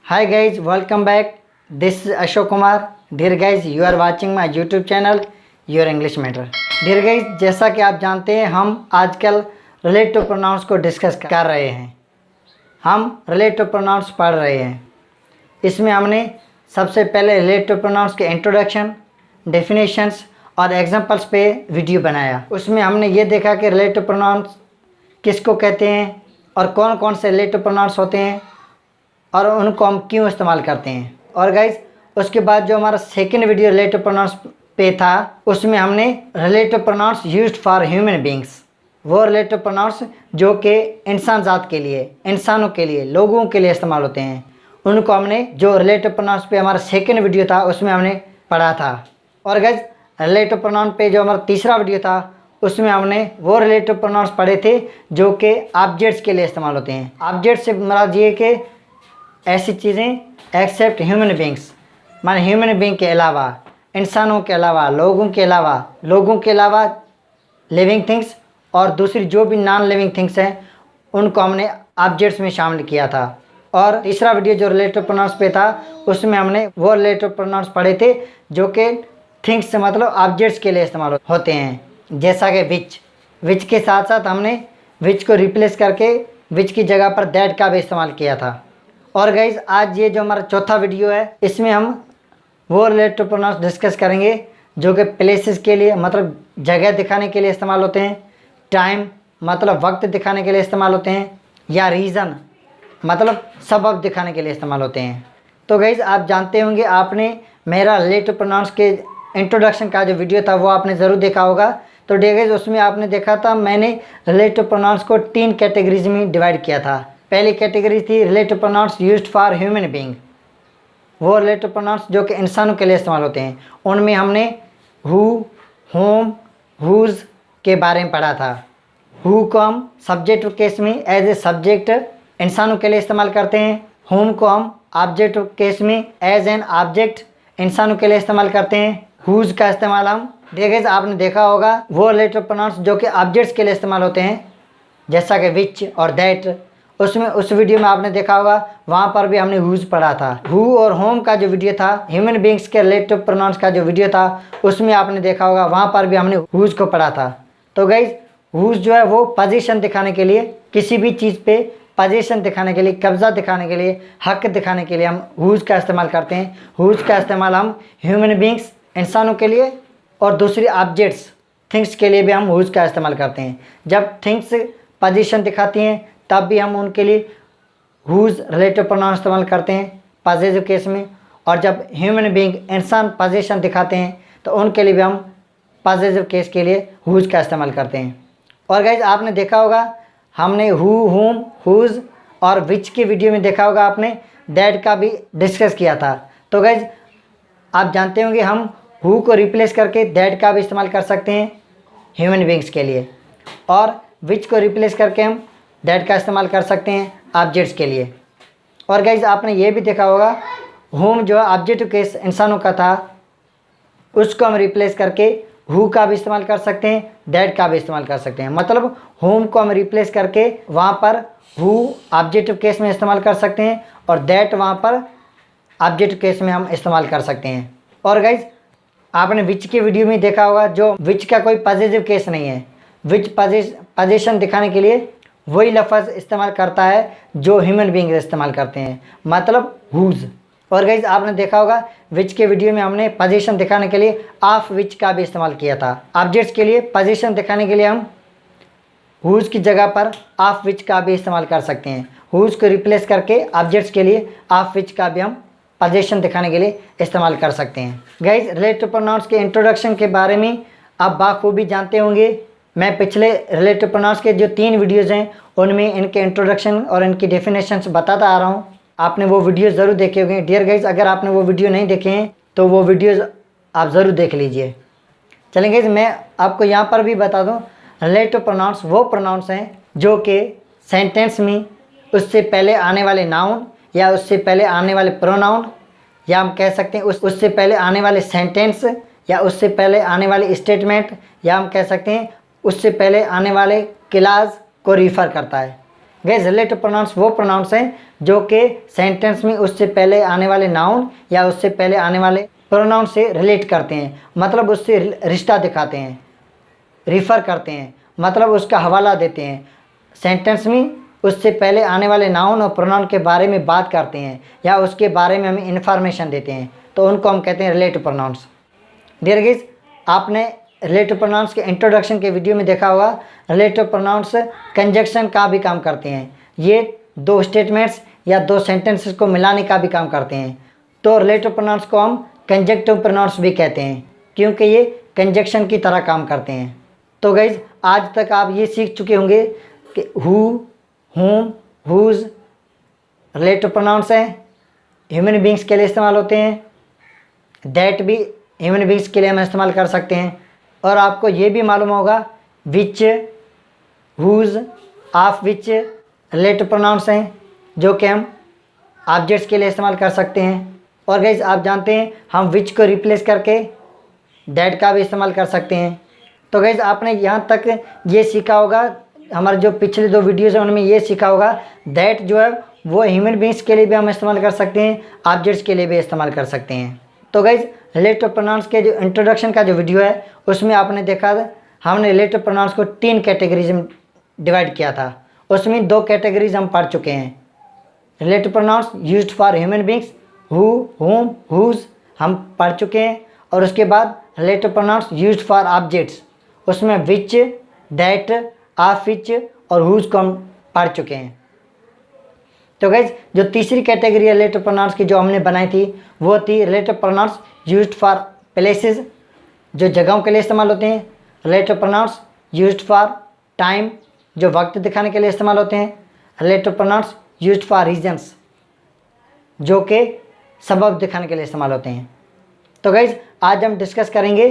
Hi guys, welcome back. This is Ashok Kumar. Dear guys, you are watching my YouTube channel, Your English Matter. Dear guys, जैसा कि आप जानते हैं हम आजकल रिलेटिव प्रोनाउंस को डिस्कस कर रहे हैं। हम रिलेटिव प्रोनाउंस पढ़ रहे हैं। इसमें हमने सबसे पहले रिलेटिव प्रोनाउंस के इंट्रोडक्शन, डेफिनेशंस और एग्जांपल्स पे वीडियो बनाया। उसमें हमने ये देखा कि रिलेटिव प्रोनाउंस किसको कहते हैं और कौन कौन से रिलेटिव प्रोनाउंस होते हैं और उनको हम क्यों इस्तेमाल करते हैं। और गाइज उसके बाद जो हमारा सेकंड वीडियो रिलेटिव प्रोनाउंस पे था उसमें हमने relative pronouns used for human beings, वो रिलेटिव प्रोनाउंस जो कि इंसान ज़ात के लिए, इंसानों के लिए, लोगों के लिए इस्तेमाल होते हैं, उनको हमने जो रिलेटिव प्रोनाउंस पे हमारा सेकंड वीडियो था उसमें हमने पढ़ा था। और गाइज रिलेटिव प्रोनाउन पे जो हमारा तीसरा वीडियो था उसमें हमने वो रिलेटिव प्रोनाउंस पढ़े थे जो कि ऑब्जेक्ट्स के लिए इस्तेमाल होते हैं। ऑब्जेक्ट से मुराद ये कि ऐसी चीज़ें एक्सेप्ट ह्यूमन बींग्स, माने ह्यूमन बींग के अलावा, इंसानों के अलावा, लोगों के अलावा लिविंग थिंग्स और दूसरी जो भी नॉन लिविंग थिंग्स हैं उनको हमने ऑब्जेक्ट्स में शामिल किया था। और तीसरा वीडियो जो रिलेटिव प्रोनाउंस पे था उसमें हमने वो रिलेटिव प्रोनाउंस पढ़े थे जो कि थिंग्स से मतलब ऑब्जेक्ट्स के लिए इस्तेमाल होते हैं, जैसा कि विच के साथ साथ हमने विच को रिप्लेस करके विच की जगह पर दैट का भी इस्तेमाल किया था। और गाइज आज ये जो हमारा चौथा वीडियो है इसमें हम वो रिलेटिव प्रोनाउंस डिस्कस करेंगे जो कि प्लेसेस के लिए मतलब जगह दिखाने के लिए इस्तेमाल होते हैं, टाइम मतलब वक्त दिखाने के लिए इस्तेमाल होते हैं, या रीज़न मतलब सबब दिखाने के लिए इस्तेमाल होते हैं। तो गाइज आप जानते होंगे, आपने मेरा रिलेटिव प्रोनाउंस के इंट्रोडक्शन का जो वीडियो था वो आपने ज़रूर देखा होगा। तो गाइज उसमें आपने देखा था मैंने रिलेटिव प्रोनाउंस को 3 कैटेगरीज में डिवाइड किया था। पहली कैटेगरी थी relative pronouns used for human being, वो रिलेटिव प्रोनाउंस जो कि इंसानों के लिए इस्तेमाल होते हैं। उनमें हमने हु, होम, हुज के बारे में पढ़ा था। हु को हम सब्जेक्ट केस में एज ए सब्जेक्ट इंसानों के लिए इस्तेमाल करते हैं। होम को हम ऑब्जेक्ट केस में एज एन ऑब्जेक्ट इंसानों के लिए इस्तेमाल करते हैं। हुज का इस्तेमाल हम देखिए आपने देखा होगा वो रिलेटिव प्रोनाउंस जो कि ऑब्जेक्ट्स के लिए इस्तेमाल होते हैं, जैसा कि विच और दैट। उसमें उस वीडियो में आपने देखा होगा वहाँ पर भी हमने हुज पढ़ा था। हु और होम का जो वीडियो था, ह्यूमन बींग्स के रिलेटिव प्रोनाउंस का जो वीडियो था उसमें आपने देखा होगा वहाँ पर भी हमने हुज को पढ़ा था। तो गाइज हुज जो है वो पोजीशन दिखाने के लिए, किसी भी चीज़ पे पोजीशन दिखाने के लिए, कब्जा दिखाने के लिए, हक दिखाने के लिए हम हुज का इस्तेमाल करते हैं। हुज का इस्तेमाल हम ह्यूमन बींग्स इंसानों के लिए और दूसरी ऑब्जेक्ट्स थिंग्स के लिए भी हम हुज का इस्तेमाल करते हैं। जब थिंग्स पोजीशन दिखाती हैं तब भी हम उनके लिए हुज रिलेटिव प्रोनाउन इस्तेमाल करते हैं पॉजिटिव केस में, और जब ह्यूमन बीइंग इंसान पोजीशन दिखाते हैं तो उनके लिए भी हम पॉजिटिव केस के लिए हुज का इस्तेमाल करते हैं। और गाइज आपने देखा होगा हमने हु, होम, हुज और विच के वीडियो में देखा होगा आपने दैट का भी डिस्कस किया था। तो गाइज आप जानते होंगे हम हु को रिप्लेस करके दैट का भी इस्तेमाल कर सकते हैं ह्यूमन बींग्स के लिए, और विच को रिप्लेस करके हम दैट का इस्तेमाल कर सकते हैं ऑब्जेक्ट्स के लिए। और गाइज आपने ये भी देखा होगा होम जो ऑब्जेक्ट केस इंसानों का था उसको हम रिप्लेस करके हु का भी इस्तेमाल कर सकते हैं, दैट का भी इस्तेमाल कर सकते हैं। मतलब होम को हम रिप्लेस करके वहाँ पर हु ऑब्जेक्टिव केस में इस्तेमाल कर सकते हैं और दैट वहाँ पर ऑब्जेक्टिव केस में हम इस्तेमाल कर सकते हैं। और गाइज आपने विच के वीडियो में देखा होगा जो विच का कोई पॉजिटिव केस नहीं है, विच पोजीशन दिखाने के लिए वही लफ्ज़ इस्तेमाल करता है जो ह्यूमन बीइंग इस्तेमाल करते हैं, मतलब हुज। और गाइज आपने देखा होगा विच के वीडियो में हमने पोजीशन दिखाने के लिए ऑफ विच का भी इस्तेमाल किया था। ऑब्जेक्ट्स के लिए पोजीशन दिखाने के लिए हम हुज की जगह पर ऑफ विच का भी इस्तेमाल कर सकते हैं। हुज को रिप्लेस करके ऑब्जेक्ट्स के लिए ऑफ विच का भी हम पोजीशन दिखाने के लिए इस्तेमाल कर सकते हैं। गाइज रिलेटिव प्रोनाउंस के इंट्रोडक्शन के बारे में आप बाखूबी जानते होंगे। मैं पिछले रिलेटिव प्रोनाउंस के जो 3 वीडियोज़ हैं उनमें इनके इंट्रोडक्शन और इनकी डेफिनेशंस बताता आ रहा हूँ, आपने वो वीडियो ज़रूर देखे होंगे। डियर गाइज अगर आपने वो वीडियो नहीं देखे हैं तो वो वीडियोज़ आप ज़रूर देख लीजिए। चलें गाइज मैं आपको यहाँ पर भी बता दूँ रिलेटिव प्रोनाउंस वो प्रोनाउंस हैं जो कि सेंटेंस में उससे पहले आने वाले नाउन या उससे पहले आने वाले प्रोनाउन, या हम कह सकते हैं उससे पहले आने वाले सेंटेंस या उससे पहले आने वाले स्टेटमेंट, या हम कह सकते हैं उससे पहले आने वाले क्लास को रिफ़र करता है। गैस रिलेटिव प्रोनाउंस वो प्रोनाउंस हैं जो कि सेंटेंस में उससे पहले आने वाले नाउन या उससे पहले आने वाले प्रोनाउन से रिलेट करते हैं, मतलब उससे रिश्ता दिखाते हैं, रिफ़र करते हैं, मतलब उसका हवाला देते हैं। सेंटेंस में उससे पहले आने वाले नाउन और प्रोनाउन के बारे में बात करते हैं या उसके बारे में हमें इन्फॉर्मेशन देते हैं, तो उनको हम कहते हैं रिलेटिव प्रोनाउंस। डियर गाइस, आपने रिलेटिव प्रोनाउंस के इंट्रोडक्शन के वीडियो में देखा होगा, रिलेटिव प्रोनाउंस कंजक्शन का भी काम करते हैं। ये दो स्टेटमेंट्स या दो सेंटेंसेस को मिलाने का भी काम करते हैं। तो रिलेटिव प्रोनाउंस को हम कंजक्टिव प्रोनाउंस भी कहते हैं क्योंकि ये कंजक्शन की तरह काम करते हैं। तो गाइज, आज तक आप ये सीख चुके होंगे कि हु, हुम, हुज रिलेटिव प्रोनाउंस हैं, ह्यूमन बींग्स के लिए इस्तेमाल होते हैं। दैट भी ह्यूमन बींग्स के लिए हम इस्तेमाल कर सकते हैं। और आपको ये भी मालूम होगा which, whose, of which relative pronouns हैं जो कि हम ऑब्जेक्ट्स के लिए इस्तेमाल कर सकते हैं। और गाइज, आप जानते हैं हम विच को रिप्लेस करके दैट का भी इस्तेमाल कर सकते हैं। तो गाइज, आपने यहाँ तक ये सीखा होगा, हमारे जो पिछले दो वीडियोज़ हैं उनमें ये सीखा होगा दैट जो है वो ह्यूमन बींग्स के लिए भी हम इस्तेमाल कर सकते हैं, ऑब्जेक्ट्स के लिए भी इस्तेमाल कर सकते हैं। तो गाइज, रिलेटिव प्रोनाउंस के जो इंट्रोडक्शन का जो वीडियो है उसमें आपने देखा था हमने रिलेटिव प्रोनाउंस को 3 कैटेगरीज में डिवाइड किया था। उसमें 2 कैटेगरीज हम पढ़ चुके हैं। Relative pronouns used for human beings, who, हुम, हुज हम पढ़ चुके हैं। और उसके बाद relative pronouns used for objects, उसमें विच, दैट, ऑफ विच और हुज को हम पढ़ चुके हैं। तो गाइज, जो तीसरी कैटेगरी रिलेटिव प्रोनाउंस की जो हमने बनाई थी वो थी relative pronouns used for places, जो जगहों के लिए इस्तेमाल होते हैं। Relative pronouns used for time, जो वक्त दिखाने के लिए इस्तेमाल होते हैं। Relative pronouns used for reasons, जो कि सबब दिखाने के लिए इस्तेमाल होते हैं। तो गाइज, आज हम डिस्कस करेंगे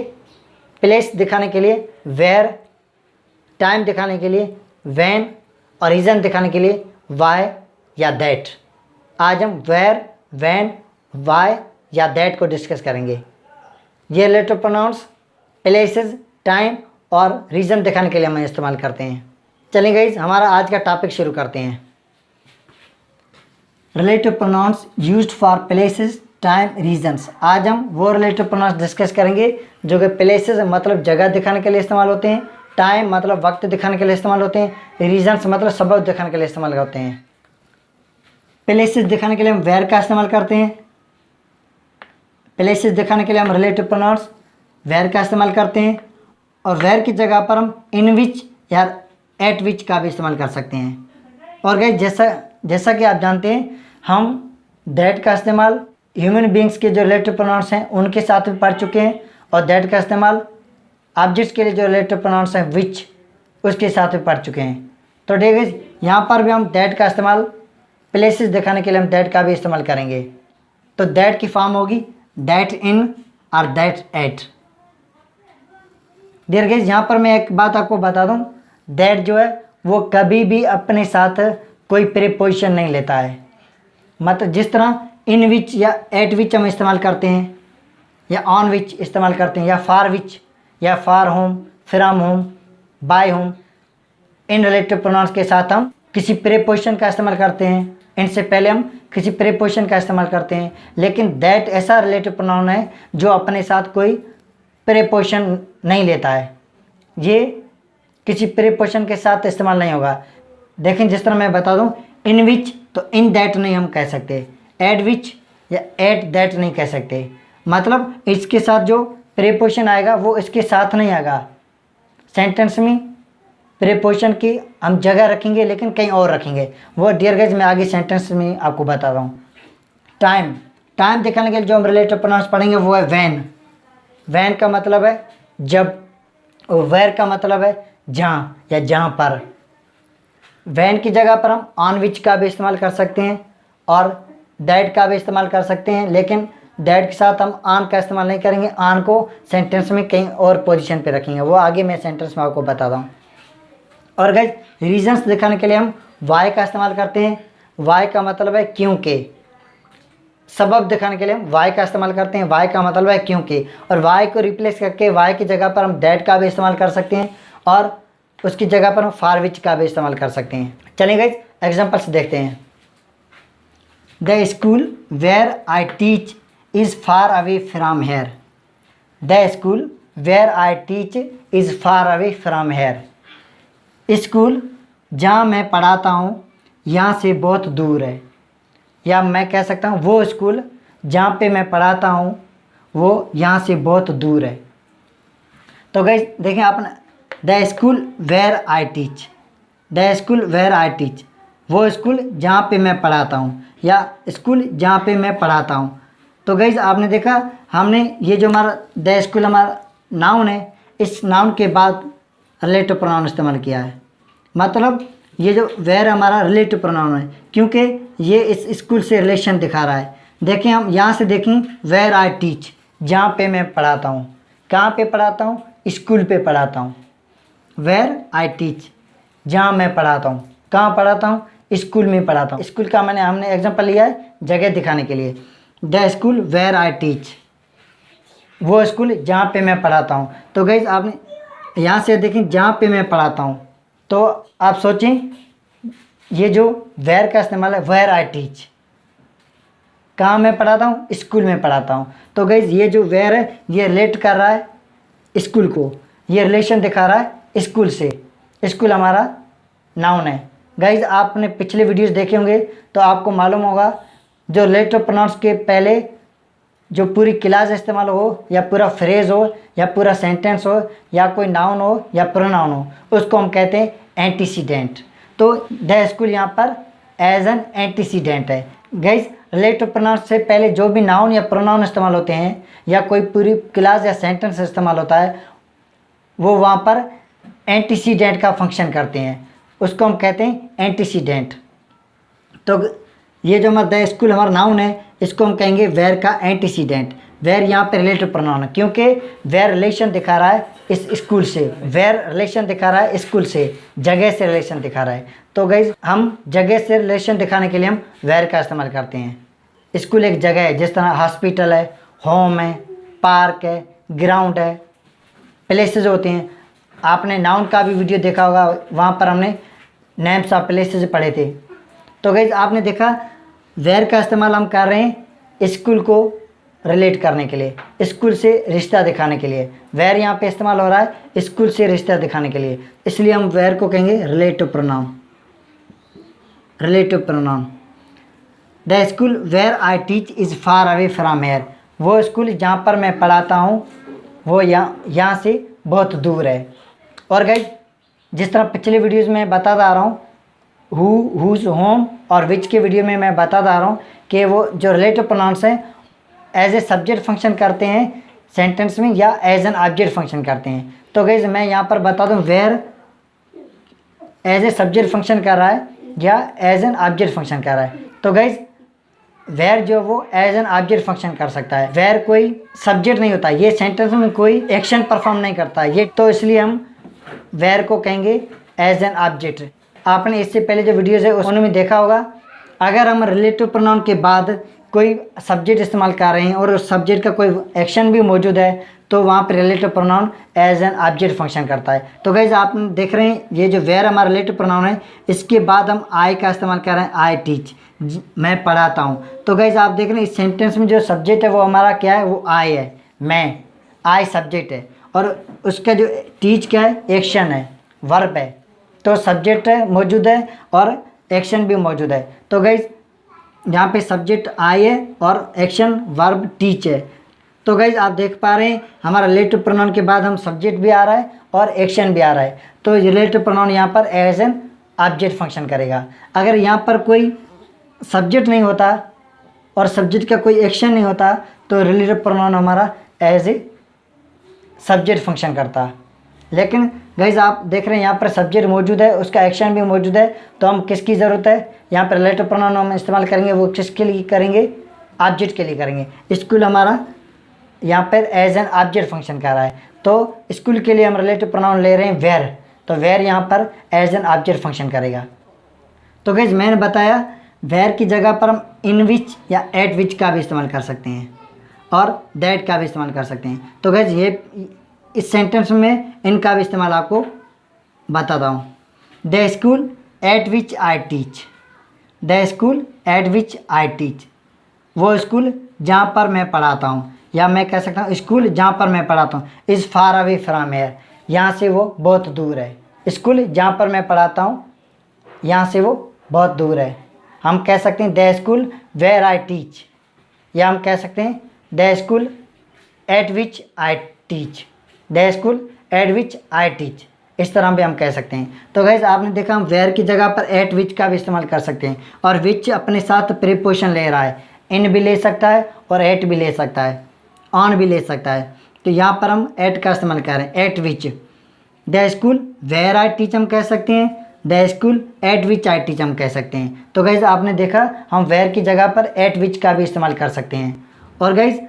प्लेस दिखाने के लिए वेयर, टाइम दिखाने के लिए व्हेन और रीज़न दिखाने के लिए वाई या दैट। आज हम वेयर, व्हेन, वाई या दैट को डिस्कस करेंगे। ये रिलेटिव प्रोनाउंस प्लेसेस, टाइम और रीज़न दिखाने के लिए हम इस्तेमाल करते हैं। चलिए गाइज, हमारा आज का टॉपिक शुरू करते हैं। Relative pronouns used for places, time, reasons. आज हम वो रिलेटिव प्रोनाउंस डिस्कस करेंगे जो कि प्लेसेस मतलब जगह दिखाने के लिए इस्तेमाल होते हैं, टाइम मतलब वक्त दिखाने के लिए इस्तेमाल होते हैं, रीजन्स मतलब सबब दिखाने के लिए इस्तेमाल होते हैं। प्लेसेस दिखाने के लिए हम वेयर का इस्तेमाल करते हैं। प्लेसेस दिखाने के लिए हम रिलेटिव प्रोनाउंस वेयर का इस्तेमाल करते हैं। और वेयर की जगह पर हम इन विच या एट विच का भी इस्तेमाल कर सकते हैं। और गाइस, जैसा कि आप जानते हैं हम दैट का इस्तेमाल ह्यूमन बींग्स के जो रिलेटिव प्रोनाउंस हैं उनके साथ भी पढ़ चुके हैं, और दैट का इस्तेमाल ऑब्जेक्ट्स के लिए जो रिलेटिव प्रोनाउंस हैं विच, उसके साथ भी पढ़ चुके हैं। तो ठीक है, यहाँ पर भी हम दैट का इस्तेमाल प्लेसेस दिखाने के लिए हम दैट का भी इस्तेमाल करेंगे। तो दैट की फॉर्म होगी दैट इन और दैट एट। डियर गाइस, यहाँ पर मैं एक बात आपको बता दूँ, दैट जो है वो कभी भी अपने साथ कोई प्रीपोजिशन नहीं लेता है। मतलब जिस तरह इन विच या एट विच हम इस्तेमाल करते हैं, या ऑन विच इस्तेमाल करते हैं, या फार विच या for whom, from whom, by whom, in relative pronouns के साथ हम किसी प्रीपोजिशन का इस्तेमाल करते हैं। इनसे पहले हम किसी प्रीपोजिशन का इस्तेमाल करते हैं। लेकिन दैट ऐसा रिलेटिव प्रोनाउन है जो अपने साथ कोई प्रीपोजिशन नहीं लेता है। ये किसी प्रीपोजिशन के साथ इस्तेमाल नहीं होगा। देखें, जिस तरह मैं बता दूं, इन विच तो इन दैट नहीं हम कह सकते, एट विच या एट दैट नहीं कह सकते। मतलब इसके साथ जो प्रीपोजिशन आएगा वो इसके साथ नहीं आएगा। सेंटेंस में प्रीपोजिशन की हम जगह रखेंगे लेकिन कहीं और रखेंगे, वो डियर गाइस मैं आगे सेंटेंस में आपको बता रहा हूँ। टाइम दिखाने के लिए जो हम रिलेटिव प्रोनाउंस पढ़ेंगे वो है व्हेन। व्हेन का मतलब है जब, और वेयर का मतलब है जहाँ या जहाँ पर। व्हेन की जगह पर हम ऑन विच का भी इस्तेमाल कर सकते हैं और दैट का भी इस्तेमाल कर सकते हैं, लेकिन दैट के साथ हम ऑन का इस्तेमाल नहीं करेंगे। ऑन को सेंटेंस में कहीं और पोजीशन पे रखेंगे, वो आगे मैं सेंटेंस में आपको बताता हूँ। और गाइस, रीजन्स दिखाने के लिए हम वाई का इस्तेमाल करते हैं। वाई का मतलब है क्योंकि। सबब दिखाने के लिए हम वाई का इस्तेमाल करते हैं। वाई का मतलब है क्योंकि, और वाई को रिप्लेस करके वाई की जगह पर हम दैट का भी इस्तेमाल कर सकते हैं, और उसकी जगह पर हम फार विच का भी इस्तेमाल कर सकते हैं। चलिए गाइस, एग्जाम्पल से देखते हैं। The school where I teach is far away from here. The school where I teach is far away from here. School जहाँ मैं पढ़ाता हूँ यहाँ से बहुत दूर है। या मैं कह सकता हूँ वो स्कूल जहाँ पे मैं पढ़ाता हूँ वो यहाँ से बहुत दूर है। तो गाइस देखें आपने, the school where I teach, the school where I teach, वो स्कूल जहाँ पे मैं पढ़ाता हूँ या स्कूल जहाँ पे मैं पढ़ाता हूँ। तो गाइस आपने देखा हमने ये जो हमारा द स्कूल हमारा नाउन है, इस नाउन के बाद रिलेटिव प्रोनाउन इस्तेमाल किया है। मतलब ये जो वेयर हमारा रिलेटिव प्रोनाउन है क्योंकि ये इस स्कूल से रिलेशन दिखा रहा है। देखें हम यहाँ से देखें, वेयर आई टीच जहाँ पे मैं पढ़ाता हूँ। कहाँ पे पढ़ाता हूँ? स्कूल पे पढ़ाता हूँ। वेयर आई टीच जहाँ मैं पढ़ाता हूँ। कहाँ पढ़ाता हूँ? स्कूल में पढ़ाता हूँ। स्कूल का हमने एग्जांपल लिया है जगह दिखाने के लिए। The school where I teach, वो स्कूल जहाँ पे मैं पढ़ाता हूँ। तो गाइस आपने यहाँ से देखें जहाँ पे मैं पढ़ाता हूँ, तो आप सोचें ये जो वेयर का इस्तेमाल है, वेयर आई टीच, कहाँ मैं पढ़ाता हूँ? स्कूल में पढ़ाता हूँ। तो गाइस ये जो वेयर है ये रिलेट कर रहा है स्कूल को, ये रिलेशन दिखा रहा है स्कूल से। स्कूल हमारा नाउन है। गाइस आपने पिछले वीडियोस देखे होंगे तो आपको मालूम होगा जो रिलेटिव प्रोनाउंस के पहले जो पूरी क्लास इस्तेमाल हो या पूरा फ्रेज हो या पूरा सेंटेंस हो या कोई नाउन हो या प्रोनाउन हो, उसको हम कहते हैं एंटीसीडेंट। तो द स्कूल यहाँ पर एज एन एंटीसीडेंट है। गाइस रिलेटिव प्रोनाउंस से पहले जो भी नाउन या प्रोनाउन इस्तेमाल होते हैं या कोई पूरी क्लास या सेंटेंस इस्तेमाल होता है वो वहाँ पर एंटीसीडेंट का फंक्शन करते हैं, उसको हम कहते हैं एंटीसीडेंट। तो ये जो हमारा द स्कूल हमारा नाउन है इसको हम कहेंगे वेयर का एंटीसीडेंट। वेयर यहाँ पे रिलेटिव प्रोनाउन है क्योंकि वेयर रिलेशन दिखा रहा है इस स्कूल से, वेयर रिलेशन दिखा रहा है स्कूल से, जगह से रिलेशन दिखा रहा है। तो गाइज हम जगह से रिलेशन दिखाने के लिए हम वेयर का इस्तेमाल करते हैं। स्कूल एक जगह है, जिस तरह हॉस्पिटल है, होम है, पार्क है, ग्राउंड है, प्लेसेस होते हैं। आपने नाउन का भी वीडियो देखा होगा, वहाँ पर हमने नेम्स ऑफ प्लेसेस पढ़े थे। तो गाइज आपने देखा वेयर का इस्तेमाल हम कर रहे हैं स्कूल को रिलेट करने के लिए, स्कूल से रिश्ता दिखाने के लिए। वेयर यहाँ पे इस्तेमाल हो रहा है स्कूल से रिश्ता दिखाने के लिए, इसलिए हम वेयर को कहेंगे relative pronoun. Relative pronoun. The school where I teach is far away from here, वो स्कूल जहाँ पर मैं पढ़ाता हूँ वो यहाँ से बहुत दूर है। और गाइज जिस तरह पिछले वीडियोज़ में बताता आ रहा हूँ हु, हुज, होम और विच के वीडियो में मैं बताता आ रहा हूँ कि वो जो रिलेटिव प्रोनाउंस हैं एज ए सब्जेक्ट फंक्शन करते हैं सेंटेंस में या एज एन ऑब्जेक्ट फंक्शन करते हैं। तो गाइज मैं यहाँ पर बता दूँ where as a subject function कर रहा है या एज एन ऑब्जेक्ट फंक्शन कर रहा है। तो गाइज वेयर जो वो एज एन ऑब्जेक्ट फंक्शन कर सकता है। वेयर कोई सब्जेक्ट नहीं होता, ये सेंटेंस में कोई एक्शन परफॉर्म नहीं करता ये, तो इसलिए हम वेयर को कहेंगे एज एन ऑब्जेक्ट। आपने इससे पहले जो वीडियोज़ है उनमें देखा होगा, अगर हम रिलेटिव प्रोनाउन के बाद कोई सब्जेक्ट इस्तेमाल कर रहे हैं और उस सब्जेक्ट का कोई एक्शन भी मौजूद है तो वहाँ पर relative pronoun as an object function करता है। तो गाइज आप देख रहे हैं ये जो वेयर हमारा रिलेटिव प्रोनाउन है, इसके बाद हम आई का इस्तेमाल कर रहे हैं, आई टीच, मैं पढ़ाता हूँ। तो गाइज आप देख रहे हैं इस सेंटेंस में जो सब्जेक्ट है वो हमारा क्या है, वो आई है, मैं, आई सब्जेक्ट है और उसका जो टीच क्या है, एक्शन है, वर्ब है। तो सब्जेक्ट मौजूद है और एक्शन भी मौजूद है। तो गाइज यहाँ पे सब्जेक्ट आई है और एक्शन वर्ब टीच है। तो गाइज आप देख पा रहे हैं हमारा रिलेटिव प्रोनाउन के बाद हम सब्जेक्ट भी आ रहा है और एक्शन भी आ रहा है। तो रिलेटिव प्रोनाउन यहाँ पर एज एन ऑब्जेक्ट फंक्शन करेगा। अगर यहाँ पर कोई सब्जेक्ट नहीं होता और सब्जेक्ट का कोई एक्शन नहीं होता तो रिलेटिव प्रोनाउन हमारा एज ए सब्जेक्ट फंक्शन करता। लेकिन गाइज आप देख रहे हैं यहाँ पर सब्जेक्ट मौजूद है, उसका एक्शन भी मौजूद है, तो हम किसकी ज़रूरत है, यहाँ पर रिलेटिव प्रोनाउन हम इस्तेमाल करेंगे, वो किसके लिए करेंगे, ऑब्जेक्ट के लिए करेंगे। स्कूल हमारा यहाँ पर एज एन ऑब्जेक्ट फंक्शन कर रहा है, तो स्कूल के लिए हम रिलेटिव प्रोनाउन ले रहे हैं वेयर, तो वेयर यहाँ पर एज एन ऑब्जेक्ट फंक्शन करेगा। तो गाइज मैंने बताया वेयर की जगह पर हम इन विच या एट विच का भी इस्तेमाल कर सकते हैं और दैट का भी इस्तेमाल कर सकते हैं। तो गाइज ये इस सेंटेंस में इनका भी इस्तेमाल आपको बताता हूँ। The school at which I teach, the school at which I teach, वो स्कूल जहाँ पर मैं पढ़ाता हूँ, या मैं कह सकता हूँ स्कूल जहाँ पर मैं पढ़ाता हूँ is far away from here, यहाँ से वो बहुत दूर है। स्कूल जहाँ पर मैं पढ़ाता हूँ यहाँ से वो बहुत दूर है। हम कह सकते हैं the school where I teach, या हम कह सकते हैं the school at which I teach, the school at which I teach, इस तरह भी हम कह सकते हैं। तो गाइस आपने देखा हम वेयर की जगह पर एट विच का भी इस्तेमाल कर सकते हैं, और विच अपने साथ प्रीपोजिशन ले रहा है, इन भी ले सकता है और एट भी ले सकता है, ऑन भी ले सकता है। तो यहाँ पर हम एट का इस्तेमाल कर रहे हैं, at which. The school where I teach हम कह सकते हैं, the school at which I teach हम कह सकते हैं। तो गाइज आपने देखा हम वेयर की जगह पर एट विच का भी इस्तेमाल कर सकते हैं। और गाइज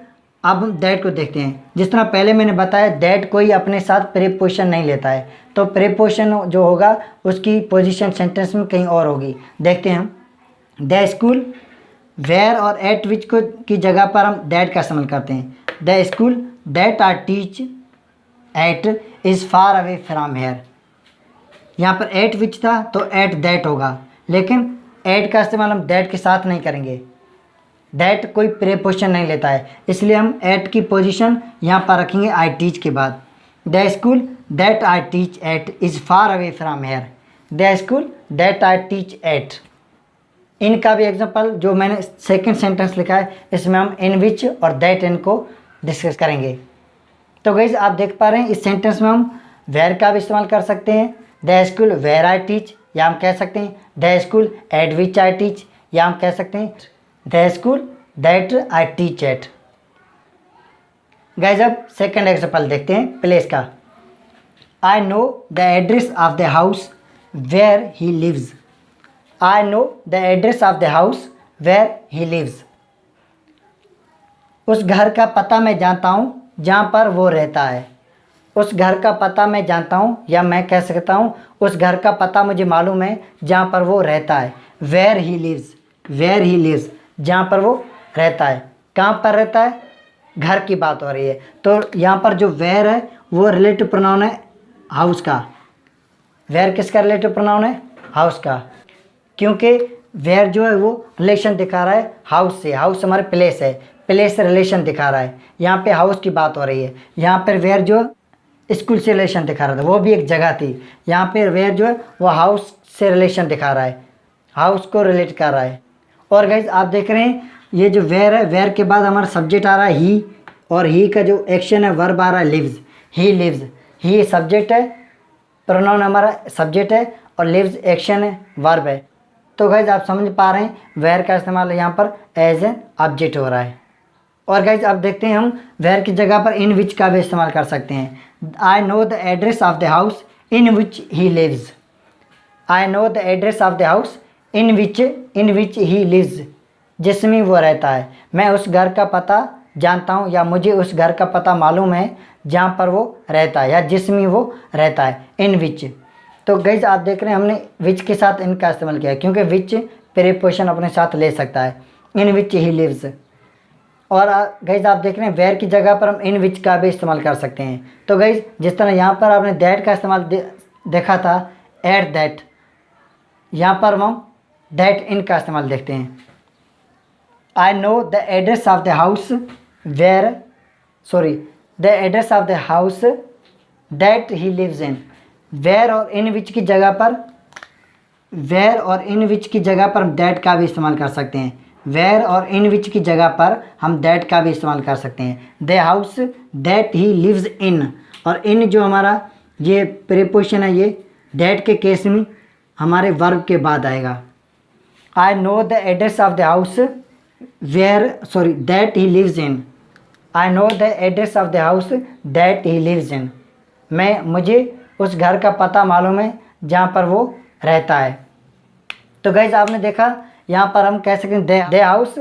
अब हम दैट को देखते हैं। जिस तरह पहले मैंने बताया दैट कोई अपने साथ प्रीपोजिशन नहीं लेता है, तो प्रीपोजिशन जो होगा उसकी पोजीशन सेंटेंस में कहीं और होगी। देखते हैं हम, द स्कूल वेयर और एट विच को की जगह पर हम दैट का इस्तेमाल करते हैं। The school that are teach at is far away from here, यहाँ पर एट विच था तो एट दैट होगा, लेकिन एट का इस्तेमाल हम दैट के साथ नहीं करेंगे, दैट कोई प्रीपोजिशन नहीं लेता है, इसलिए हम एट की पोजीशन यहाँ पर रखेंगे आई टीच के बाद। The school that I teach at is far away from hair, the school that I teach eight. इनका भी एग्जांपल जो मैंने सेकंड सेंटेंस लिखा है इसमें हम इन विच और दैट इन को डिस्कस करेंगे। तो गाइस आप देख पा रहे हैं इस सेंटेंस में हम वेयर का भी इस्तेमाल कर सकते हैं, the school where I teach, या हम कह सकते हैं the school at which I teach, या हम कह सकते हैं the school that I teach at. Guys अब सेकंड एग्जांपल देखते हैं प्लेस का। I know the address of the house where he lives, I know the address of the house where he lives, उस घर का पता मैं जानता हूँ जहाँ पर वो रहता है। उस घर का पता मैं जानता हूँ, या मैं कह सकता हूँ उस घर का पता मुझे मालूम है जहाँ पर वो रहता है। Where he lives, where he lives, जहाँ पर वो रहता है। कहाँ पर रहता है, घर की बात हो रही है, तो यहाँ पर जो वेयर है वो रिलेटिव प्रोनाउन है हाउस का। वेयर किसका रिलेटिव प्रोनाउन है, हाउस का, क्योंकि वेयर जो है वो रिलेशन दिखा रहा है हाउस से। हाउस हमारे प्लेस है, प्लेस से रिलेशन दिखा रहा है। यहाँ पे हाउस की बात हो रही है, यहाँ पर वेयर जो स्कूल से रिलेशन दिखा रहा था, वो भी एक जगह थी। यहाँ पे वेयर जो है वो हाउस से रिलेशन दिखा रहा है, हाउस को रिलेट कर रहा है। और गाइज आप देख रहे हैं ये जो वेयर है, वेयर के बाद हमारा सब्जेक्ट आ रहा है ही, और ही का जो एक्शन है वर्ब आ रहा है lives, he lives. He subject है, प्रोनाउन हमारा सब्जेक्ट है, और लिव्स एक्शन है, वर्ब है। तो गाइज आप समझ पा रहे हैं वेयर का इस्तेमाल यहाँ पर एज एन ऑब्जेक्ट हो रहा है। और गाइज अब देखते हैं हम वेयर की जगह पर इन विच का भी इस्तेमाल कर सकते हैं। I know the address of the house in which he lives, I know the address of the house in which he lives, जिसमें वो रहता है। मैं उस घर का पता जानता हूँ, या मुझे उस घर का पता मालूम है जहाँ पर वो रहता है, या जिसमें वो रहता है, इन विच। तो गाइज आप देख रहे हैं हमने विच के साथ इन का इस्तेमाल किया है, क्योंकि विच प्रीपोजिशन अपने साथ ले सकता है, इन विच ही लिव्स। और गाइज आप देख रहे हैं वेयर की जगह पर हम इन विच का भी इस्तेमाल कर सकते हैं। तो गाइज जिस तरह यहाँ पर आपने दैट का इस्तेमाल देखा था, एट दैट, यहाँ पर हम दैट इन का इस्तेमाल देखते हैं। I know the address of the house where, the address of the house that he lives in. Where और इन विच की जगह पर, वेयर और इन विच की जगह पर हम दैट का भी इस्तेमाल कर सकते हैं। वेयर और इन विच की जगह पर हम दैट का भी इस्तेमाल कर सकते हैं। The house that he lives in, और इन जो हमारा ये प्रीपोजिशन है ये दैट के केस में हमारे वर्ब के बाद आएगा। I know the address of the house where that he lives in, I know the address of the house that he lives in, मुझे उस घर का पता मालूम है जहाँ पर वो रहता है। तो गाइज आपने देखा यहाँ पर हम कह सकते हैं द हाउस,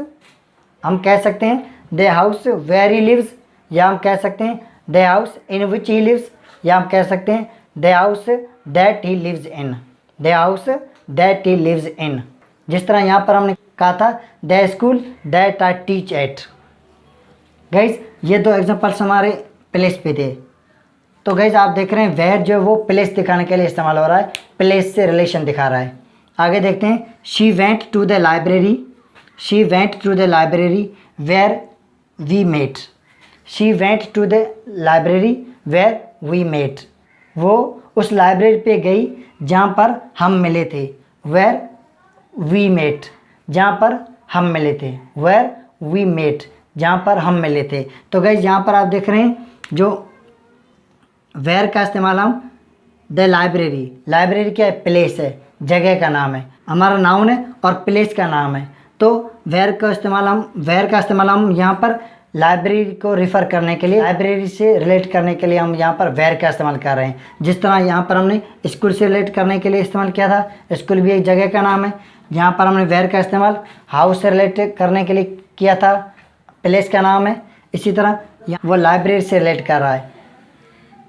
हम कह सकते हैं the house where he lives, या हम कह सकते हैं the house in which he lives, या हम कह सकते हैं the house that he lives in, the house that he lives in. जिस तरह यहाँ पर हमने कहा था the school that I teach at. Guys ये दो एग्जांपल्स हमारे प्लेस पे थे। तो गाइज आप देख रहे हैं वेयर जो है वो प्लेस दिखाने के लिए इस्तेमाल हो रहा है, प्लेस से रिलेशन दिखा रहा है। आगे देखते हैं, she went to the library, she went to the library where we met, she went to the library where we met, वो उस लाइब्रेरी पे गई जहाँ पर हम मिले थे, वेयर वी मेट, जहाँ पर हम मिले थे, वेयर वी मेट, जहाँ पर हम मिले थे। तो गाइस यहाँ पर आप देख रहे हैं जो वेयर का इस्तेमाल हम द लाइब्रेरी, लाइब्रेरी क्या है, प्लेस है, जगह का नाम है, हमारा नाउन है और प्लेस का नाम है। तो वेयर का इस्तेमाल हम यहाँ पर लाइब्रेरी को रिफ़र करने के लिए, लाइब्रेरी से रिलेट करने के लिए हम यहाँ पर वेयर का इस्तेमाल कर रहे हैं। जिस तरह यहाँ पर हमने स्कूल से रिलेट करने के लिए इस्तेमाल किया था, स्कूल भी एक जगह का नाम है, यहाँ पर हमने वेयर का इस्तेमाल हाउस से रिलेट करने के लिए किया था, प्लेस का नाम है। इसी तरह वो लाइब्रेरी से रिलेट कर रहा है,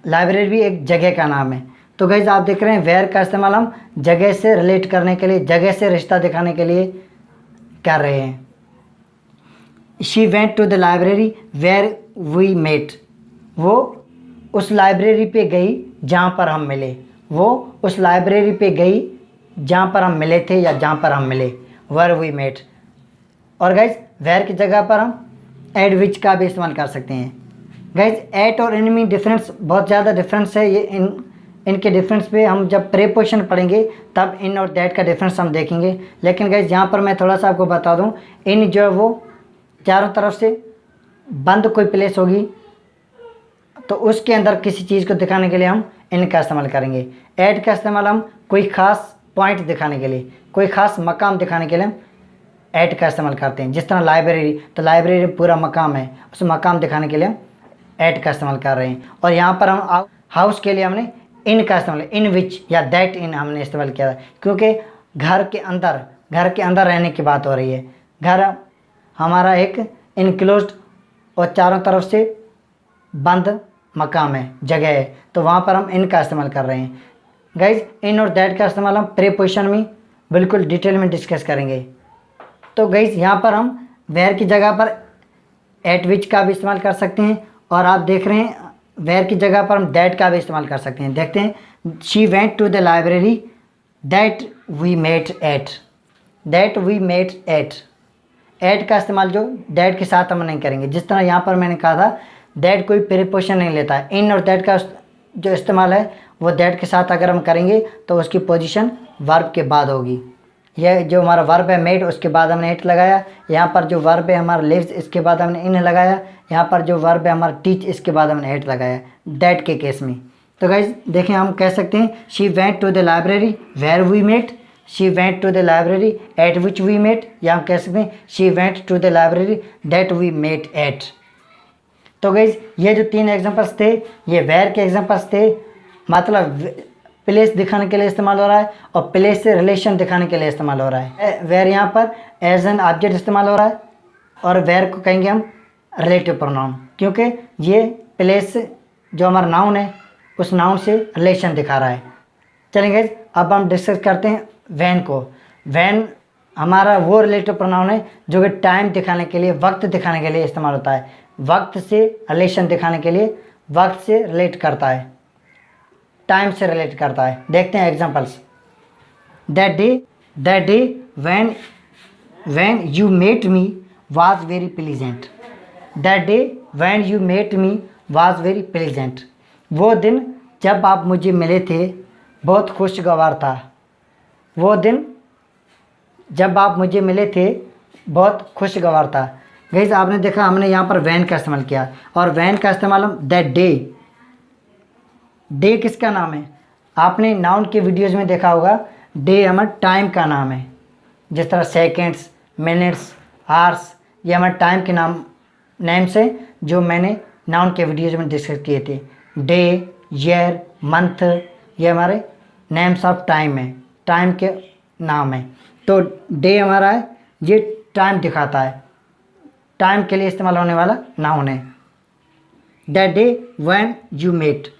लाइब्रेरी भी एक जगह का नाम है। तो गाइस आप देख रहे हैं वेयर का इस्तेमाल हम जगह से रिलेट करने के लिए, जगह से रिश्ता दिखाने के लिए कर रहे हैं। She went to the library where we met, वो उस लाइब्रेरी पे गई जहाँ पर हम मिले, वो उस लाइब्रेरी पे गई जहाँ पर हम मिले थे या जहाँ पर हम मिले, वेयर वी मेट। और गाइज वेयर की जगह पर हम एट विच का भी इस्तेमाल कर सकते हैं। गाइज एट और इन में डिफरेंस, बहुत ज़्यादा डिफरेंस है। ये इनके डिफरेंस पे हम जब प्रीपोजिशन पढ़ेंगे तब इन और दैट का डिफरेंस हम देखेंगे। लेकिन गाइज यहाँ पर मैं थोड़ा सा आपको बता दूँ, इन जो है वो चारों तरफ से बंद कोई प्लेस होगी तो उसके अंदर किसी चीज़ को दिखाने के लिए हम इन का इस्तेमाल करेंगे। एट का इस्तेमाल हम कोई ख़ास पॉइंट दिखाने के लिए, कोई ख़ास मकाम दिखाने के लिए हम एट का इस्तेमाल करते हैं। जिस तरह लाइब्रेरी, तो लाइब्रेरी पूरा मकाम है, उस मकाम दिखाने के लिए हम एट का इस्तेमाल कर रहे हैं। और यहाँ पर हम हाउस के लिए हमने इन का इस्तेमाल, इन विच या दैट इन हमने इस्तेमाल किया था, क्योंकि घर के अंदर रहने की बात हो रही है। घर हमारा एक इनक्लोज्ड और चारों तरफ से बंद मकाम है, जगह है, तो वहाँ पर हम इन का इस्तेमाल कर रहे हैं। गाइज इन और दैट का इस्तेमाल हम प्रीपोजिशन में बिल्कुल डिटेल में डिस्कस करेंगे। तो गाइज यहाँ पर हम वेयर की जगह पर एट विच का भी इस्तेमाल कर सकते हैं, और आप देख रहे हैं वेयर की जगह पर हम दैट का भी इस्तेमाल कर सकते हैं। देखते हैं, she went to the library that we met at, that we met at. At का इस्तेमाल जो दैट के साथ हम नहीं करेंगे। जिस तरह यहाँ पर मैंने कहा था दैट कोई प्रीपोजिशन नहीं लेता है, इन और दैट का जो इस्तेमाल है वो दैट के साथ अगर हम करेंगे तो उसकी पोजीशन वर्ब के बाद होगी। यह जो हमारा वर्ब है मेट, उसके बाद हमने एट लगाया। यहाँ पर जो वर्ब है हमारा लिव्स, इसके बाद हमने इन लगाया। यहाँ पर जो वर्ब है हमारा टीच, इसके बाद हमने एट लगाया दैट के केस में। तो गाइज देखें, हम कह सकते हैं she went to the library where we met, she went to the library at which we met, या हम कह सकते हैं she went to the library that we met at. तो गाइज ये जो 3 एग्जांपल्स थे ये वेयर के एग्जांपल्स थे, मतलब प्लेस दिखाने के लिए इस्तेमाल हो रहा है और प्लेस से रिलेशन दिखाने के लिए इस्तेमाल हो रहा है। वेयर यहाँ पर एज एन ऑब्जेक्ट इस्तेमाल हो रहा है, और वेयर को कहेंगे हम रिलेटिव प्रोनाउन, क्योंकि ये प्लेस जो हमारा नाउन है उस नाउन से रिलेशन दिखा रहा है। चलेंगे अब हम डिस्कस करते हैं वैन को। वैन हमारा वो रिलेटिव प्रोनाउन है जो कि टाइम दिखाने के लिए, वक्त दिखाने के लिए इस्तेमाल होता है। वक्त से रिलेशन दिखाने के लिए, वक्त से रिलेट करता है, टाइम से रिलेट करता है। देखते हैं examples. That day when you met me was very pleasant, that day when you met me was very pleasant, वो दिन जब आप मुझे मिले थे बहुत खुशगवार था, वो दिन जब आप मुझे मिले थे बहुत खुशगवार था। गाइस आपने देखा हमने यहाँ पर वैन का इस्तेमाल किया, और वैन का इस्तेमाल हम दैट डे किसका नाम है? आपने नाउन के वीडियोज़ में देखा होगा, डे हमारा टाइम का नाम है। जिस तरह सेकेंड्स, मिनट्स, आवर्स, ये हमारे टाइम के नेम से जो मैंने नाउन के वीडियोज़ में डिस्कस किए थे। डे, ईयर, मंथ, ये हमारे नेम्स ऑफ टाइम है, टाइम के नाम है। तो डे हमारा है, ये टाइम दिखाता है, टाइम के लिए इस्तेमाल होने वाला नाउन है। That day when you met,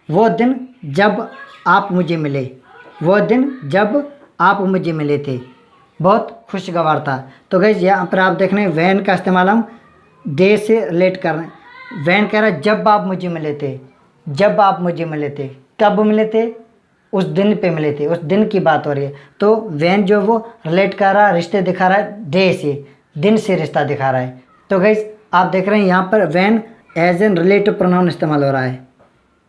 वो दिन जब आप मुझे मिले, वो दिन जब आप मुझे मिले थे बहुत खुशगवार था। तो गाइस यहाँ पर आप देख रहे हैं वैन का इस्तेमाल हम डे से रिलेट कर रहे हैं। वैन कह रहा है जब आप मुझे मिले थे, जब आप मुझे मिले थे, कब मिले थे? उस दिन पे मिले थे, उस दिन की बात हो रही है। तो व्हेन जो वो रिलेट कर रहा है, रिश्ते दिखा रहा है डे से, दिन से रिश्ता दिखा रहा है। तो गाइस आप देख रहे हैं यहाँ पर when as an relative pronoun इस्तेमाल हो रहा है,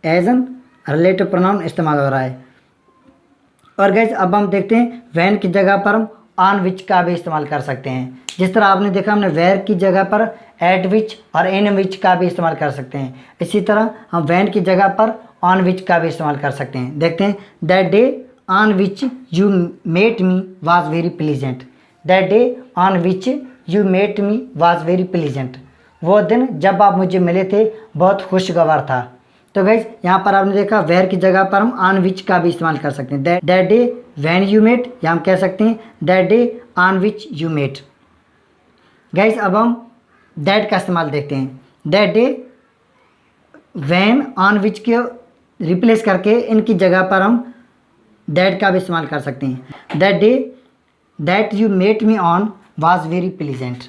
एज एन रिलेटिव प्रोनाउन इस्तेमाल हो रहा है। और गाइस अब हम देखते हैं व्हेन की जगह पर हम ऑन विच का भी इस्तेमाल कर सकते हैं। जिस तरह आपने देखा हमने वेयर की जगह पर एट विच और इन विच का भी इस्तेमाल कर सकते हैं, इसी तरह हम व्हेन की जगह पर ऑन विच का भी इस्तेमाल कर सकते हैं। देखते हैं that day on which you met me was very pleasant, that day on which you met me was very pleasant, वो दिन जब आप मुझे मिले थे बहुत खुशगवार था। तो गाइज यहाँ पर आपने देखा वेयर की जगह पर हम ऑन विच का भी इस्तेमाल कर सकते हैं। That day when you met, या हम कह सकते हैं that day on which you met. Guys अब हम दैट का इस्तेमाल देखते हैं। That day when on which के रिप्लेस करके इनकी जगह पर हम दैट का भी इस्तेमाल कर सकते हैं। That day that you met me on was very pleasant,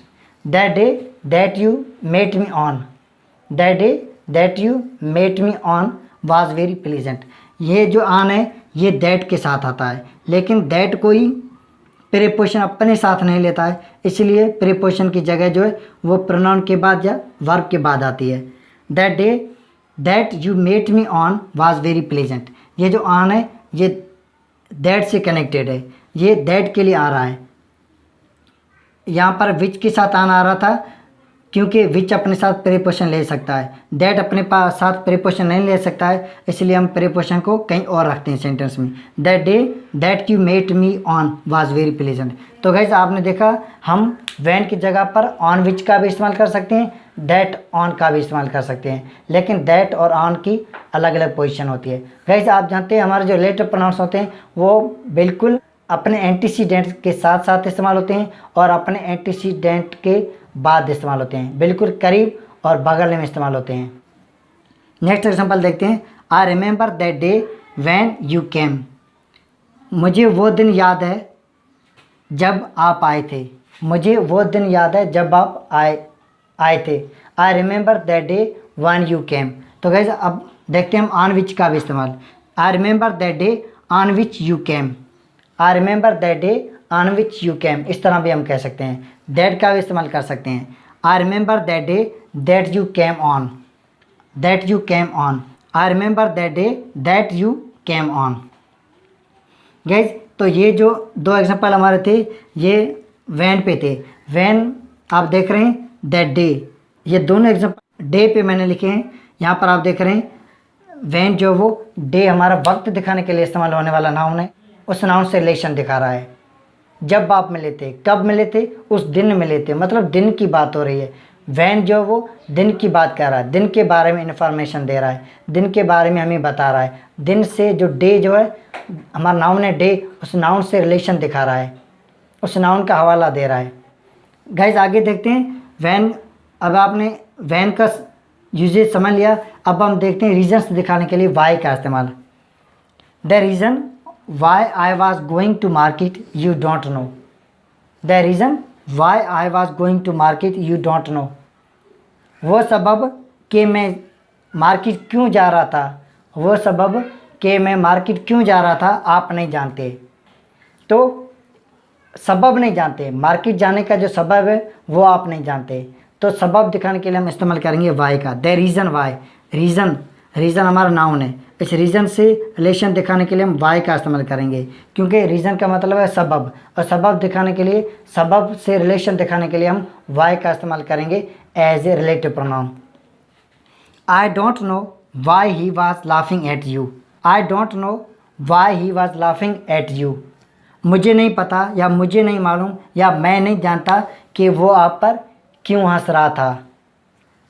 that day that you met me on, that day that you met me on was very pleasant. ये जो ऑन है ये दैट के साथ आता है, लेकिन दैट कोई प्रीपोजिशन अपने साथ नहीं लेता है, इसलिए प्रीपोजिशन की जगह जो है वो प्रोनाउन के बाद या वर्ब के बाद आती है। That day that you met me on was very pleasant, ये जो ऑन है ये दैट से कनेक्टेड है, ये दैट के लिए आ रहा है। यहाँ पर विच के साथ ऑन आ रहा था क्योंकि विच अपने साथ प्रीपोजिशन ले सकता है, दैट अपने पास साथ प्रीपोजिशन नहीं ले सकता है, इसलिए हम प्रीपोजिशन को कहीं और रखते हैं सेंटेंस में। That day that you met me on was very pleasant. तो गाइस आपने देखा हम व्हेन की जगह पर ऑन विच का भी इस्तेमाल कर सकते हैं, दैट ऑन का भी इस्तेमाल कर सकते हैं, लेकिन दैट और ऑन की अलग अलग पोजीशन होती है। गाइस आप जानते हैं हमारे जो रिलेटिव प्रोनाउंस होते हैं वो बिल्कुल अपने एंटीसीडेंट के साथ साथ इस्तेमाल होते हैं और अपने एंटीसीडेंट के बाद इस्तेमाल होते हैं, बिल्कुल करीब और बगल में इस्तेमाल होते हैं। नेक्स्ट एग्जांपल देखते हैं। I remember that day when you came, मुझे वो दिन याद है जब आप आए थे, मुझे वो दिन याद है जब आप आए थे। I remember that day when you came. तो गाइस अब देखते हैं हम ऑन विच का भी इस्तेमाल। I remember that day on which you came, I remember that day on which you came, इस तरह भी हम कह सकते हैं। दैट का भी इस्तेमाल कर सकते हैं। I remember that day that you came on, that you came on, I remember that day that you came on. Guys तो ये जो दो एग्जांपल हमारे थे ये व्हेन पे थे। व्हेन आप देख रहे हैं दैट डे, ये दोनों एग्जांपल डे पे मैंने लिखे हैं। यहाँ पर आप देख रहे हैं व्हेन जो वो डे हमारा वक्त दिखाने के लिए इस्तेमाल होने वाला नाउन है, उस नाउन से रिलेशन दिखा रहा है। जब आप मिले थे, कब मिले थे, उस दिन मिले थे, मतलब दिन की बात हो रही है। व्हेन जो वो दिन की बात कर रहा है, दिन के बारे में इंफॉर्मेशन दे रहा है, दिन के बारे में हमें बता रहा है। दिन से जो डे जो है हमारा नाउन है डे, उस नाउन से रिलेशन दिखा रहा है, उस नाउन का हवाला दे रहा है। गाइज आगे देखते हैं व्हेन। अब आपने व्हेन का यूजेज समझ लिया, अब हम देखते हैं रीजन्स दिखाने के लिए वाई का इस्तेमाल। The reason why I was going to market you don't know, the reason why I was going to market you don't know, वो सबब कि मैं मार्केट क्यों जा रहा था, वो सबब कि मैं मार्केट क्यों जा रहा था आप नहीं जानते। तो सबब नहीं जानते, मार्केट जाने का जो सबब है वो आप नहीं जानते, तो सबब दिखाने के लिए हम इस्तेमाल करेंगे वाई का। The reason Y, reason reason हमारा नाउन है, इस रीज़न से रिलेशन दिखाने के लिए हम वाई का इस्तेमाल करेंगे, क्योंकि रीज़न का मतलब है सबब, और सबब दिखाने के लिए, सबब से रिलेशन दिखाने के लिए हम वाई का इस्तेमाल करेंगे as a relative pronoun. I don't know why he was laughing at you, I don't know why he was laughing at you, मुझे नहीं पता या मुझे नहीं मालूम या मैं नहीं जानता कि वो आप पर क्यों हंस रहा था।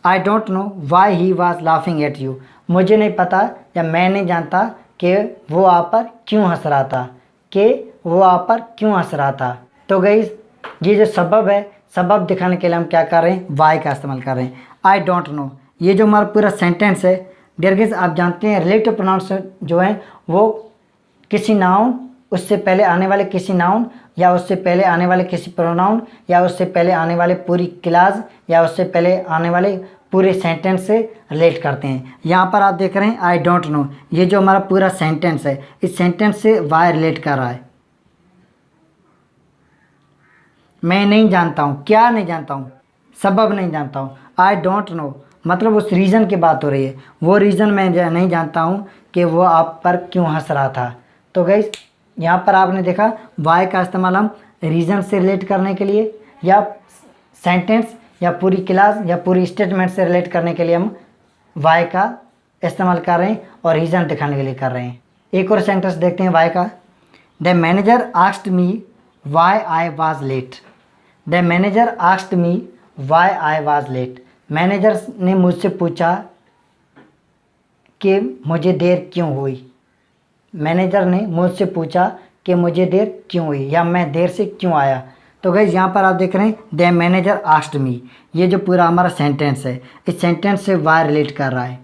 आई don't know why he was laughing at you, मुझे नहीं पता या मैं नहीं जानता कि वो आप पर क्यों हंस रहा था, कि वो आप पर क्यों हंस रहा था। तो गाइस ये जो सबब है, सबब दिखाने के लिए हम क्या कर रहे हैं, वाई का इस्तेमाल कर रहे हैं। आई डोंट नो, ये जो हमारा पूरा सेंटेंस है डियर गाइस, आप जानते हैं रिलेटिव प्रोनाउंस जो हैं वो किसी नाउन, उससे पहले आने वाले किसी नाउन, या उससे पहले आने वाले किसी प्रोनाउन, या उससे पहले आने वाले पूरी क्लास, या उससे पहले आने वाले पूरे सेंटेंस से रिलेट करते हैं। यहाँ पर आप देख रहे हैं आई डोंट नो, ये जो हमारा पूरा सेंटेंस है, इस सेंटेंस से वाई रिलेट कर रहा है। मैं नहीं जानता हूँ, क्या नहीं जानता हूँ, सबब नहीं जानता हूँ। आई डोंट नो मतलब उस रीज़न की बात हो रही है, वो रीज़न मैं नहीं जानता हूँ कि वो आप पर क्यों हंस रहा था। तो गाइस यहाँ पर आपने देखा वाई का इस्तेमाल हम रीज़न से रिलेट करने के लिए, या सेंटेंस या पूरी क्लास या पूरी स्टेटमेंट से रिलेट करने के लिए हम वाई का इस्तेमाल कर रहे हैं और रीज़न दिखाने के लिए कर रहे हैं। एक और सेंटेंस देखते हैं वाई का। The manager asked me why I was late. The manager asked me why I was late. Manager ने मुझसे पूछा कि मुझे देर क्यों हुई। मैनेजर ने मुझसे पूछा कि मुझे देर क्यों हुई या मैं देर से क्यों आया। तो गाइस यहाँ पर आप देख रहे हैं द मैनेजर आस्क्ड मी, ये जो पूरा हमारा सेंटेंस है, इस सेंटेंस से वाई रिलेट कर रहा है।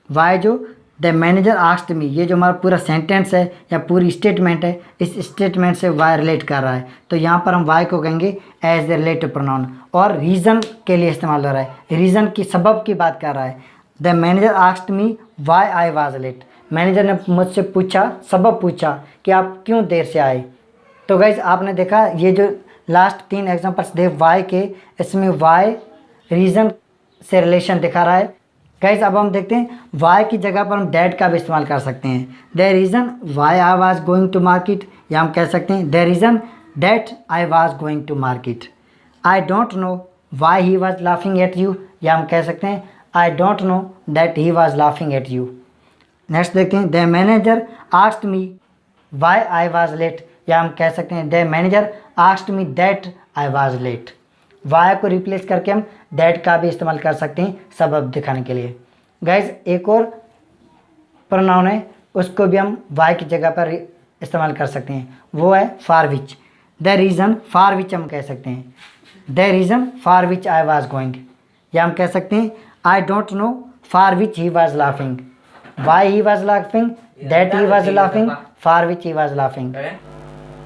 वाई जो द मैनेजर आस्क्ड मी, ये जो हमारा पूरा सेंटेंस है या पूरी स्टेटमेंट है, इस स्टेटमेंट से वाई रिलेट कर रहा है। तो यहाँ पर हम वाई को कहेंगे एज द रिलेटिव प्रोनाउन और रीज़न के लिए इस्तेमाल हो रहा है, रीज़न की सबब की बात कर रहा है। The manager asked me why I was late. Manager ने मुझसे पूछा, सबब पूछा कि आप क्यों देर से आए। तो गाइस आपने देखा ये जो लास्ट 3 एग्जांपल्स दे वाई के, इसमें वाई रीज़न से रिलेशन दिखा रहा है। गाइस अब हम देखते हैं वाई की जगह पर हम दैट का भी इस्तेमाल कर सकते हैं। The reason why I was going to market, या हम कह सकते हैं the reason that I was going to market. I don't know why he was laughing at you, या हम कह सकते हैं I don't know that he was laughing at you. Next देखते हैं the manager asked me why I was late, या हम कह सकते हैं the manager asked me that I was late. Why को रिप्लेस करके हम दैट का भी इस्तेमाल कर सकते हैं सबब दिखाने के लिए। गाइस एक और प्रोनाउन है, उसको भी हम वाई की जगह पर इस्तेमाल कर सकते हैं, वो है for which. The reason for which हम कह सकते हैं the reason for which I was going, या हम कह सकते हैं I don't know for which he was laughing. Y he was laughing, that he was laughing, for which he was laughing.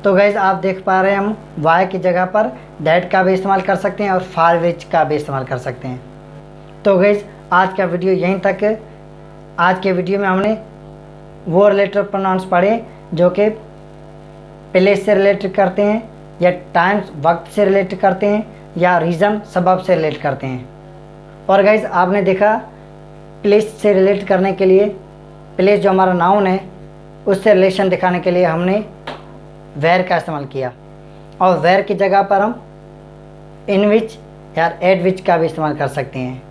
तो गाइज आप देख पा रहे हैं हम वाई की जगह पर दैट का भी इस्तेमाल कर सकते हैं और फॉर विच का भी इस्तेमाल कर सकते हैं। तो गाइज आज का वीडियो यहीं तक है। आज के वीडियो में हमने वो रिलेटेड प्रोनाउंस पढ़े जो कि प्लेस से रिलेटेड करते हैं, या टाइम्स वक्त से रिलेट करते हैं, या रीज़न सबब से रिलेट करते हैं। और गाइज आपने देखा प्लेस से रिलेट करने के लिए, प्लेस जो हमारा नाउन है उससे रिलेशन दिखाने के लिए हमने वेयर का इस्तेमाल किया, और वेयर की जगह पर हम इन विच या एट विच का भी इस्तेमाल कर सकते हैं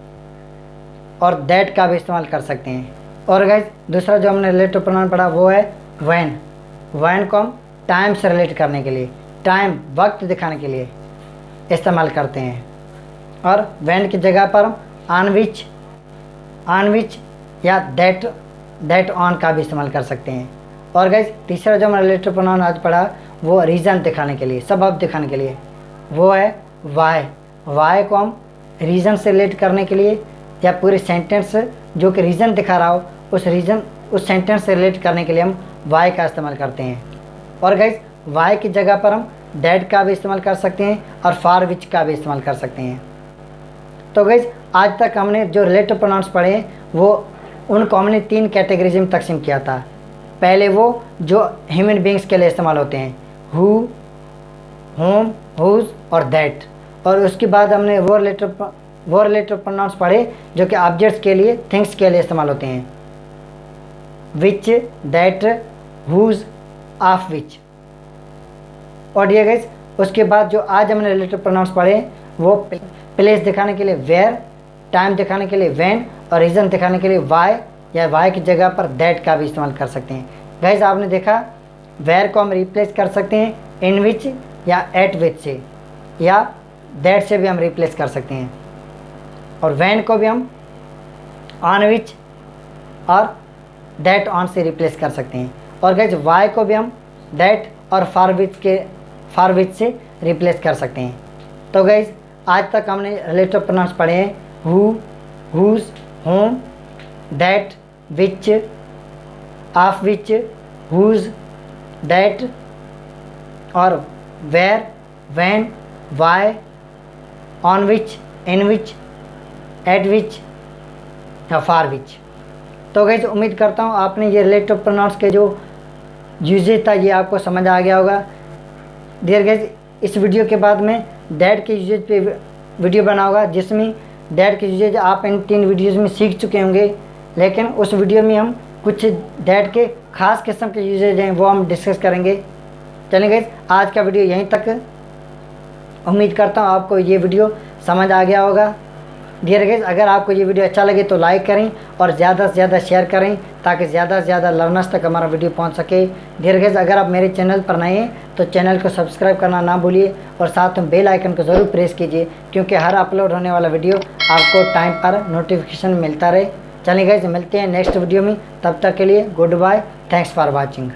और दैट का भी इस्तेमाल कर सकते हैं। और गाइस दूसरा जो हमने रिलेटिव प्रोनाउन पढ़ा वो है व्हेन। व्हेन को हम टाइम से रिलेट करने के लिए, टाइम वक्त दिखाने के लिए इस्तेमाल करते हैं, और व्हेन की जगह पर हम ऑन विच या दैट ऑन का भी इस्तेमाल कर सकते हैं। और गाइस तीसरा जो हमने रिलेटिव प्रोनाउन आज पढ़ा वो रीज़न दिखाने के लिए, सबब दिखाने के लिए, वो है वाई। वाई को हम रीज़न से रिलेट करने के लिए या पूरे सेंटेंस जो कि रीज़न दिखा रहा हो उस सेंटेंस से रिलेट करने के लिए हम वाई का इस्तेमाल करते हैं। और गाइस वाई की जगह पर हम दैट का भी इस्तेमाल कर सकते हैं और फॉर विच का भी इस्तेमाल कर सकते हैं। तो गाइस आज तक हमने जो रिलेटिव प्रोनाउंस पढ़े वो उनको हमने 3 कैटेगरीज में तकसीम किया था। पहले वो जो ह्यूमन बींग्स के लिए इस्तेमाल होते हैं, हु, होम, हुज और दैट। और उसके बाद हमने वो रिलेटिव प्रोनाउंस पढ़े जो कि ऑब्जेक्ट्स के लिए, थिंग्स के लिए इस्तेमाल होते हैं, विच, दैट, हुज, ऑफ विच। और ये गाइस उसके बाद जो आज हमने रिलेटिव प्रोनाउंस पढ़े वो प्लेस दिखाने के लिए वेयर, टाइम दिखाने के लिए व्हेन, और रीज़न दिखाने के लिए वाई, या वाई की जगह पर दैट का भी इस्तेमाल कर सकते हैं। गाइस आपने देखा वेयर को हम रिप्लेस कर सकते हैं इन विच या एट विच से, या दैट से भी हम रिप्लेस कर सकते हैं, और व्हेन को भी हम ऑन विच और दैट ऑन से रिप्लेस कर सकते हैं। और गाइस वाई को भी हम दैट और फॉर विच से रिप्लेस कर सकते हैं। तो गाइस आज तक हमने रिलेटिव प्रोनाउंस पढ़े हैं who, whose, whom, that, which, of which, whose, that, और where, when, why, on which, in which, at which, for which. तो गाइस उम्मीद करता हूँ आपने ये रिलेटिव प्रोनाउंस के जो यूजेज था ये आपको समझ आ गया होगा। डियर गाइस, इस वीडियो के बाद में डैड के यूजेज पे वीडियो बनाऊंगा, जिसमें डैड के यूजेज आप इन 3 वीडियोज़ में सीख चुके होंगे, लेकिन उस वीडियो में हम कुछ डैड के ख़ास किस्म के यूजेज हैं वो हम डिस्कस करेंगे। चलिए गाइस, आज का वीडियो यहीं तक। उम्मीद करता हूँ आपको ये वीडियो समझ आ गया होगा। डियर गाइस, अगर आपको ये वीडियो अच्छा लगे तो लाइक करें और ज़्यादा से ज़्यादा शेयर करें ताकि ज़्यादा से ज़्यादा लर्नर्स तक हमारा वीडियो पहुंच सके। डियर गाइस, अगर आप मेरे चैनल पर नए हैं तो चैनल को सब्सक्राइब करना ना भूलिए और साथ में बेल आइकन को ज़रूर प्रेस कीजिए, क्योंकि हर अपलोड होने वाला वीडियो आपको टाइम पर नोटिफिकेशन मिलता रहे। चलिए गाइस, मिलते हैं नेक्स्ट वीडियो में। तब तक के लिए goodbye, thanks for watching.